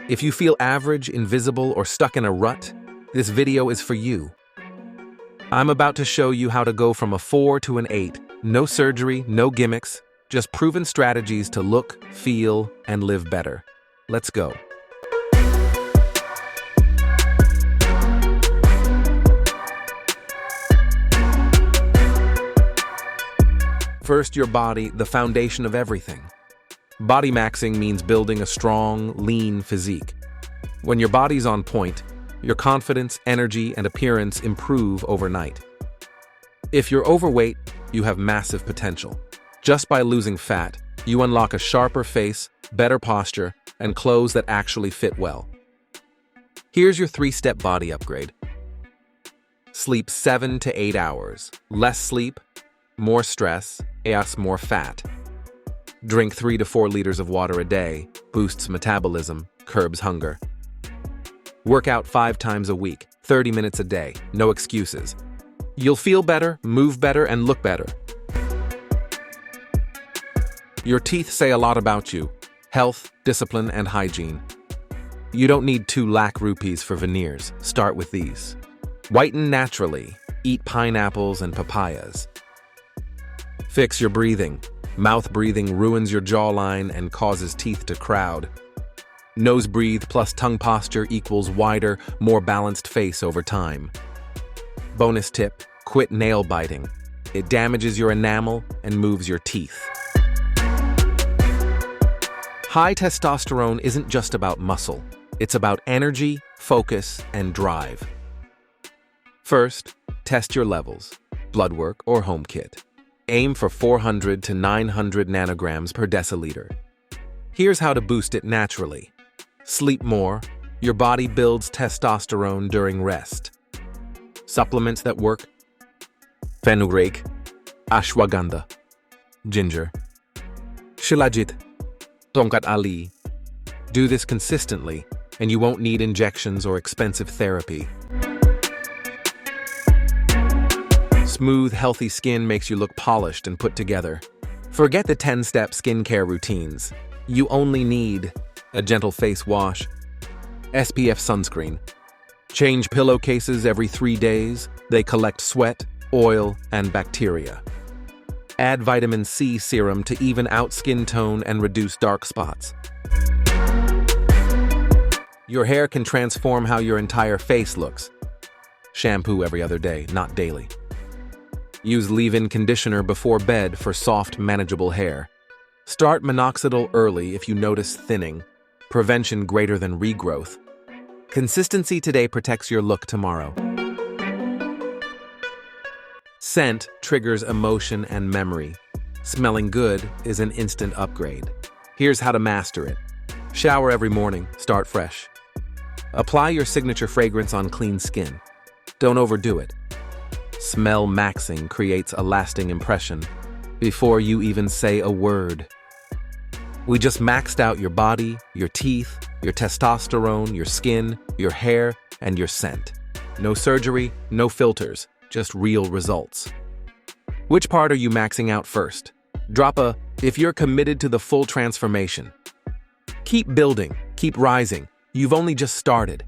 If you feel average, invisible, or stuck in a rut, this video is for you. I'm about to show you how to go from a 4 to an 8. No surgery, no gimmicks, just proven strategies to look, feel, and live better. Let's go. First, your body, the foundation of everything. Body maxing means building a strong, lean physique. When your body's on point, your confidence, energy, and appearance improve overnight. If you're overweight, you have massive potential. Just by losing fat, you unlock a sharper face, better posture, and clothes that actually fit well. Here's your 3-step body upgrade. Sleep 7 to 8 hours. Less sleep, more stress, more fat. Drink 3 to 4 liters of water a day, boosts metabolism, curbs hunger. Work out 5 times a week, 30 minutes a day, no excuses. You'll feel better, move better, and look better. Your teeth say a lot about you: health, discipline, and hygiene. You don't need 2 lakh rupees for veneers. Start with these. Whiten naturally. Eat pineapples and papayas. Fix your breathing. Mouth breathing ruins your jawline and causes teeth to crowd. Nose breathe plus tongue posture equals wider, more balanced face over time. Bonus tip: quit nail biting. It damages your enamel and moves your teeth. High testosterone isn't just about muscle. It's about energy, focus, and drive. First, test your levels. Blood work or home kit. Aim for 400 to 900 nanograms per deciliter. Here's how to boost it naturally. Sleep more. Your body builds testosterone during rest. Supplements that work: fenugreek, ashwagandha, ginger, shilajit, tonkat ali. Do this consistently, and you won't need injections or expensive therapy. Smooth, healthy skin makes you look polished and put together. Forget the 10-step skincare routines. You only need a gentle face wash, SPF sunscreen. Change pillowcases every 3 days. They collect sweat, oil, and bacteria. Add vitamin C serum to even out skin tone and reduce dark spots. Your hair can transform how your entire face looks. Shampoo every other day, not daily. Use leave-in conditioner before bed for soft, manageable hair. Start minoxidil early if you notice thinning. Prevention greater than regrowth. Consistency today protects your look tomorrow. Scent triggers emotion and memory. Smelling good is an instant upgrade. Here's how to master it. Shower every morning, start fresh. Apply your signature fragrance on clean skin. Don't overdo it. Smell maxing creates a lasting impression before you even say a word. We just maxed out your body, your teeth, your testosterone, your skin, your hair, and your scent. No surgery, no filters, just real results. Which part are you maxing out first? Drop a if you're committed to the full transformation. Keep building, keep rising. You've only just started.